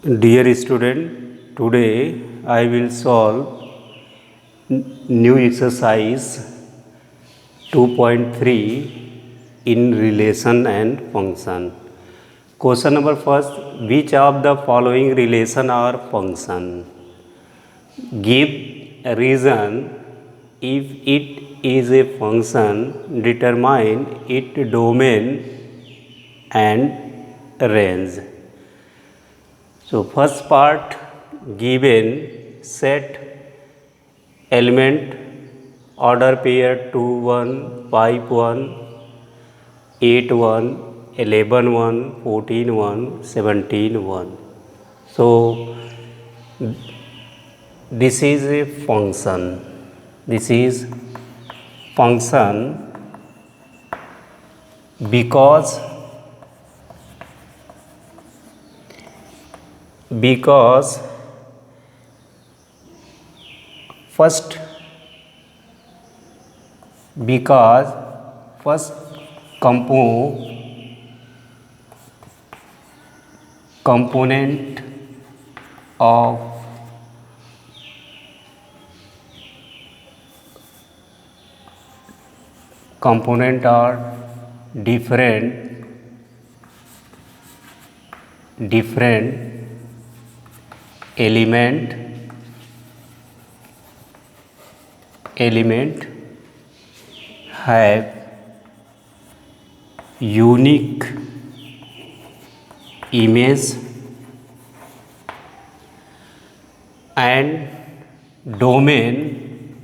Dear student, today I will solve new exercise 2.3 in relation and function. Question number first, which of the following relation or function? Give a reason if it is a function, determine its domain and range. So first part, given set element order pair 2 1 5 1 8 1 11 1 14 1 17 1. So this is a function. This is function because because first because first component of component are different element have unique image and domain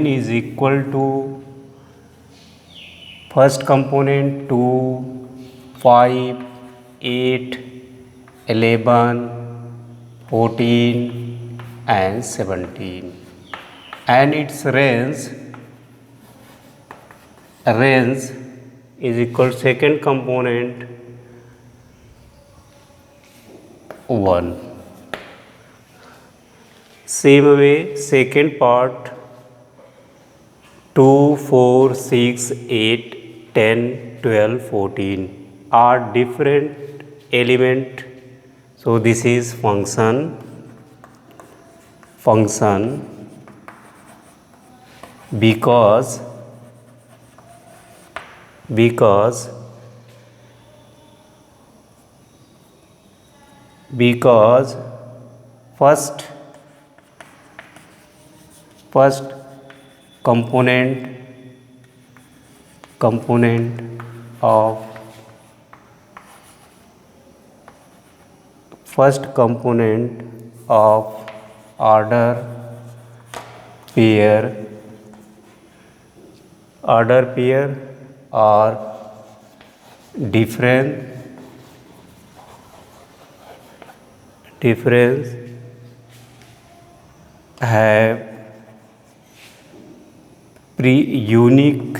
is equal to first component 2 5 8 11 14 and 17, and its range is equal to second component 1. Same way, second part 2 4 6 8 10 12 14 are different element. So this is function because first component of order pair are difference have unique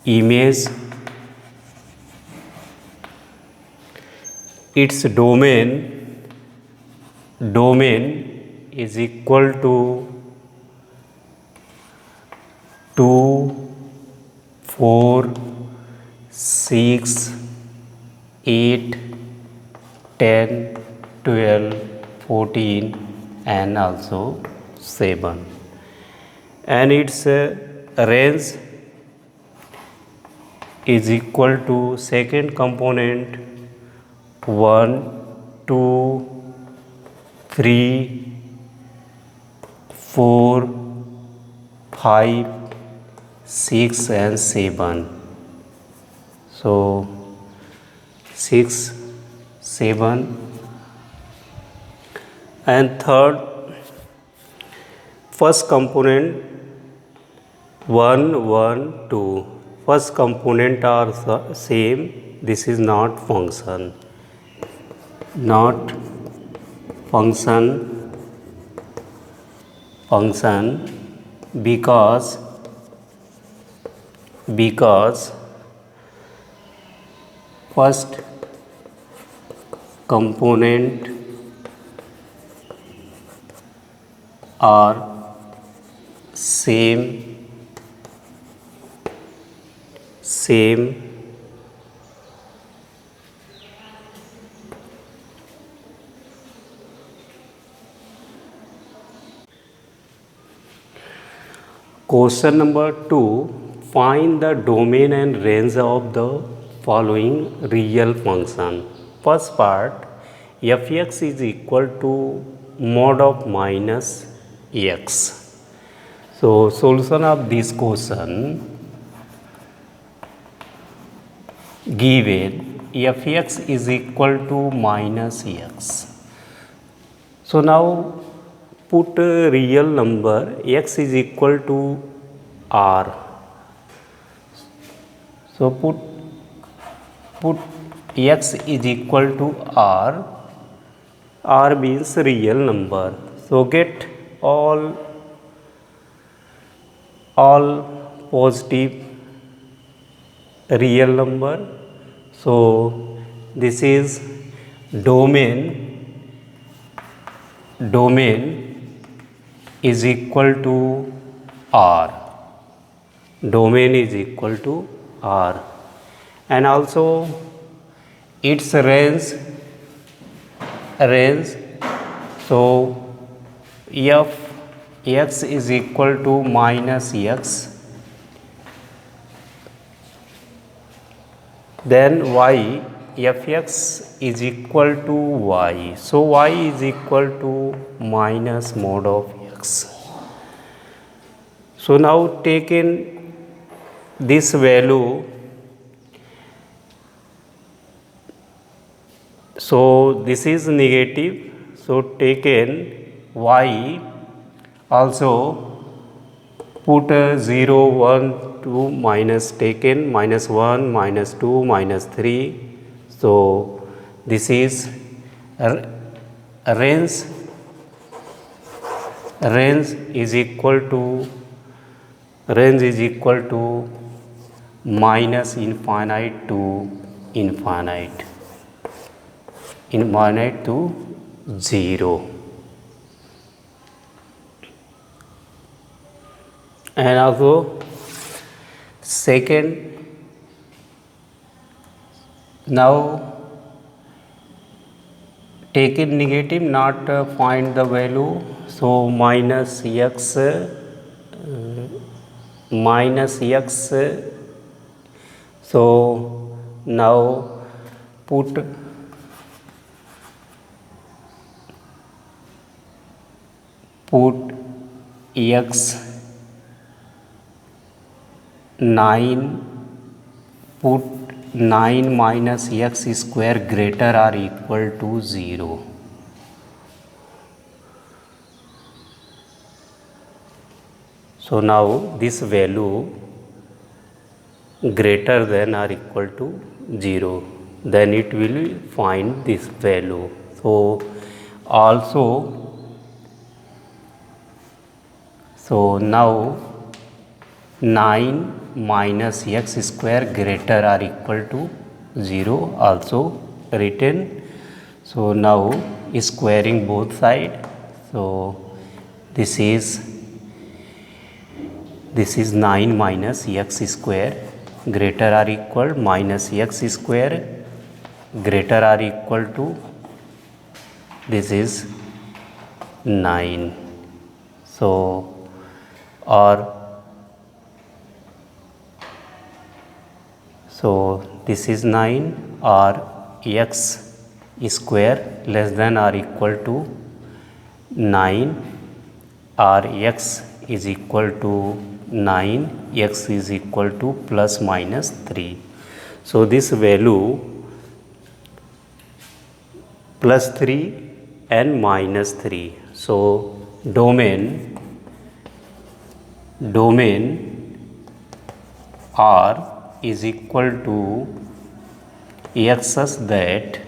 image. Its domain is equal to 2 4 6 8 10 12 14 and also 7, and its range is equal to second component 1 2 3 4 5 6 and 7. So 6 7, and third first component 1 1 2, first component are same. This is not function because first component are same Question number 2. Find the domain and range of the following real function. First part, fx is equal to mod of minus x. So solution of this question given fx is equal to minus x. So now put a real number x is equal to r. So put x is equal to r. R means real number. So get all positive real number. So this is domain is equal to r. Domain is equal to r, and also its range. So f x is equal to minus x, then y fx is equal to y. So y is equal to minus mod of x. So now take in this value. So this is negative. So take in y, also put 0, 1, 2, minus, take in minus 1, minus 2, minus 3. So this is range is equal to minus infinite to infinite to 0. And also second, now take it negative, not find the value. So minus x, so now put x 9, put 9 minus x square greater or equal to 0. So now this value greater than or equal to 0, then it will find this value. So also, so now 9 minus x square greater or equal to 0 also written. So now squaring both sides. So this is 9 minus x square greater or equal minus x square greater or equal to, this is 9. So so this is 9, or x square less than or equal to 9, or x is equal to 9, x is equal to plus minus 3. So this value plus 3 and minus 3. So domain R is equal to x such that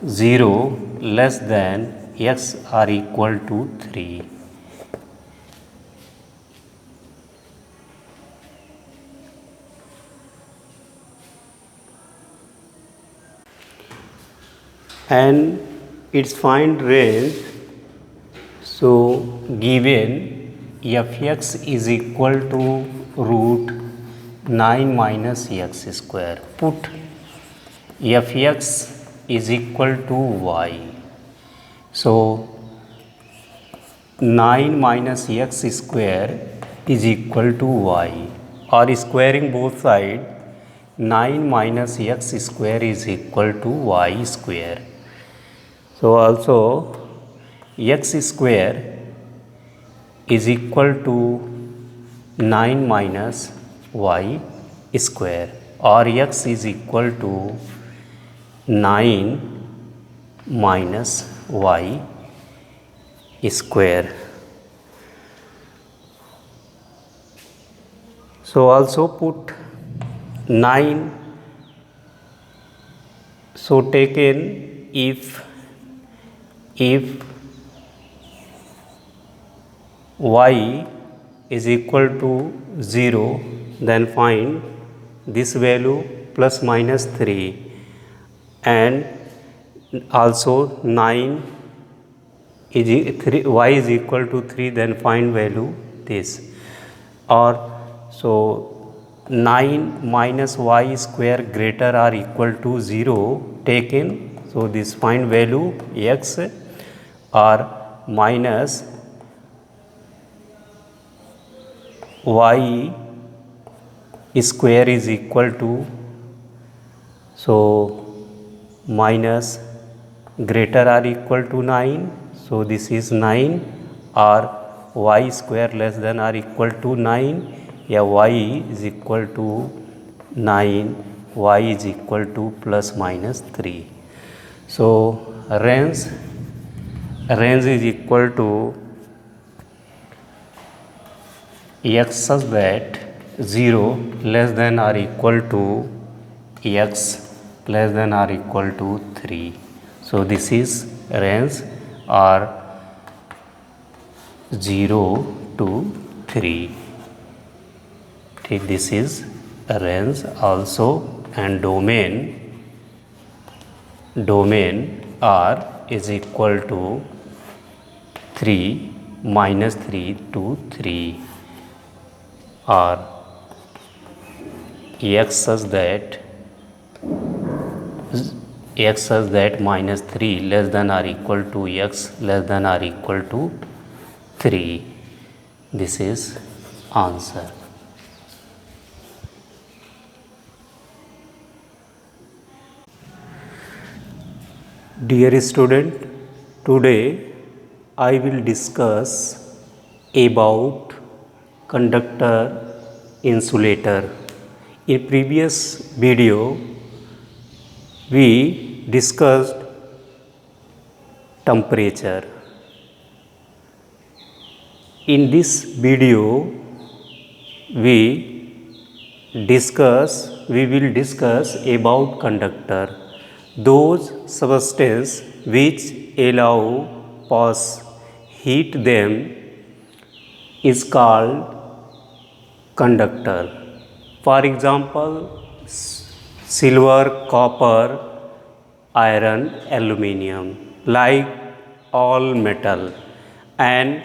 0 less than x are equal to 3. And its find range. So given fx is equal to root 9 minus x square, put fx is equal to y. So 9 minus x square is equal to y, or squaring both sides, 9 minus x square is equal to y square. So also x square is equal to 9 minus y square, or x is equal to 9 minus y square. So also put 9. So taken if y is equal to 0, then find this value plus minus 3, and also 9 is 3, y is equal to 3, then find value this. Or so 9 minus y square greater or equal to 0 taken, so this find value x, or minus y square is equal to, so minus greater or equal to 9, so this is 9, or y square less than or equal to 9, yeah, y is equal to 9, y is equal to plus minus 3. So range is equal to x such that 0 less than or equal to x less than or equal to 3. So this is range, or 0 to 3. Okay, this is range also, and domain R is equal to 3 minus 3 to 3, or x such that minus 3 less than or equal to x less than or equal to 3. This is answer. Dear student, today I will discuss about conductor insulator. In previous video we discussed temperature. In this video we will discuss about conductor, those substances which allow pass heat them is called conductor. For example, silver, copper, iron, aluminium, like all metal. And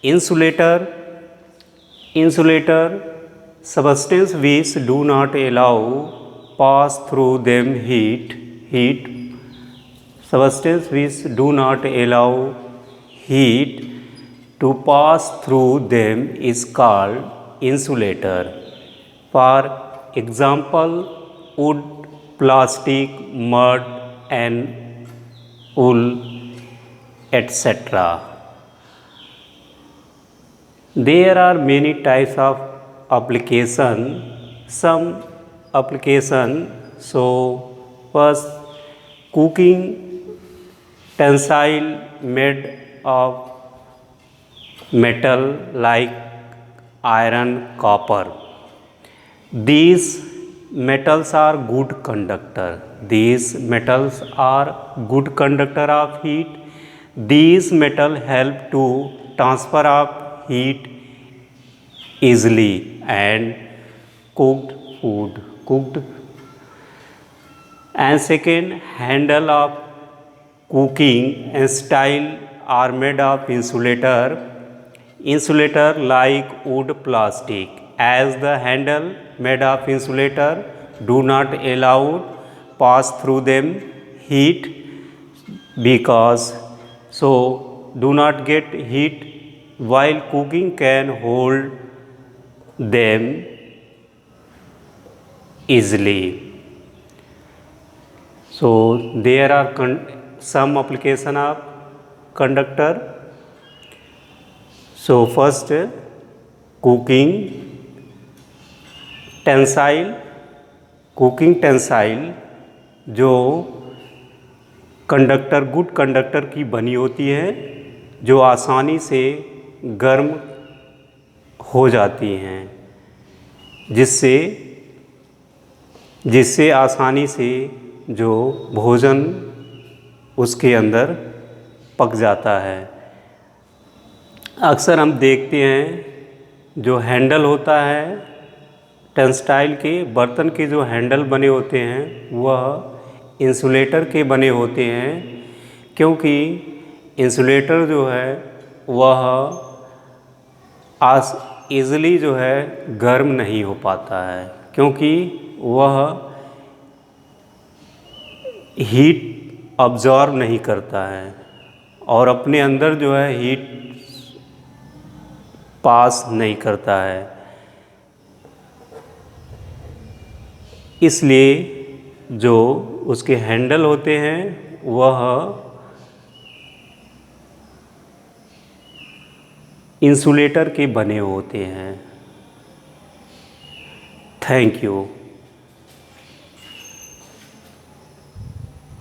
insulator substance which do not allow pass through them heat substance which do not allow heat to pass through them is called insulator. For example, wood, plastic, mud and wool, etc. There are many types of application. Some application, so first, cooking utensil made of metal like iron, copper. These metals are good conductor. These metals are good conductor of heat. These metals help to transfer of heat easily, and cooked food. And second, handle of cooking and style are made of insulator like wood, plastic, as the handle made of insulator do not allow pass through them heat, because so do not get heat while cooking can hold them easily. So there are some application of conductor. So first, cooking tensile. Cooking tensile जो conductor good conductor की बनी होती है, जो आसानी से गर्म हो जाती हैं, जिससे आसानी से जो भोजन उसके अंदर पक जाता है. अक्सर हम देखते हैं जो हैंडल होता है टेंसाइल के बर्तन के, जो हैंडल बने होते हैं वह इंसुलेटर के बने होते हैं, क्योंकि इंसुलेटर जो है वह ईज़िली जो है गर्म नहीं हो पाता है, क्योंकि वह हीट अब्जॉर्ब नहीं करता है और अपने अंदर जो है हीट पास नहीं करता है. इसलिए जो उसके हैंडल होते हैं वह इंसुलेटर के बने होते हैं. Thank you.